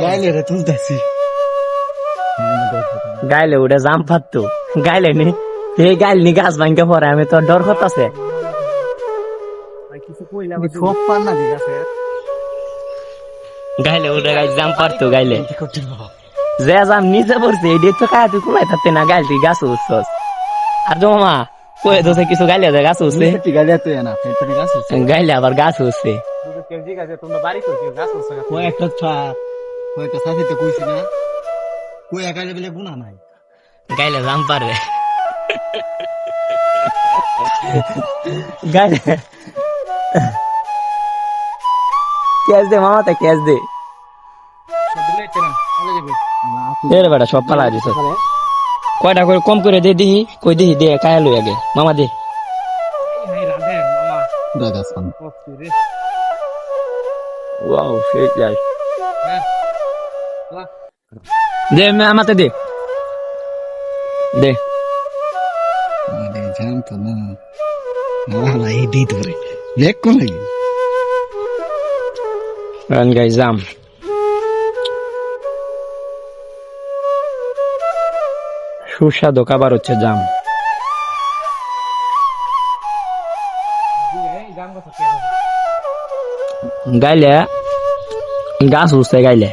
গাইলে রে তুলতাছি গাইলে ওটা জাম পারতো গাইলে নি এই গাইল নি গাছ ভাঙতে পরে আমি তো ডর করতেছে সব পান না ঠিক আছে গাইলে ওটা গাছ জাম পারতো গাইলে যে জাম নিজে পড়ছে এটি তো কায়া তুই কুমাই থাকতে না গাইল তুই গাছ উঠছস আর জমা কয়ে দোষে কিছু গাইলে গাছ উঠছে গাইলে তুই না পেছনে গাছ আছে গাইলে আবার গাছ উঠছে কয়েকটা ছাড় কয়েকটা সাথে কইছি না কই একালে বলে গুণা নাই গাইলে জাম পারে গাইলে ক্যাশ দে মামাতে ক্যাশ দে রে বেটা সব পালা দিছ কয়টা করে কম করে দে দিহি কই দিহি দে কায়া লই আগে মামা দে দাদাসান ওয়াও সেই যাই দে মামাতে দে দে আরে জানতো না না এই দিত রে দেখ কোন লাগি রান গাই জাম সুস্বাদু খাবার হচ্ছে জাম গাইলে গাছ উঠছে গাইলে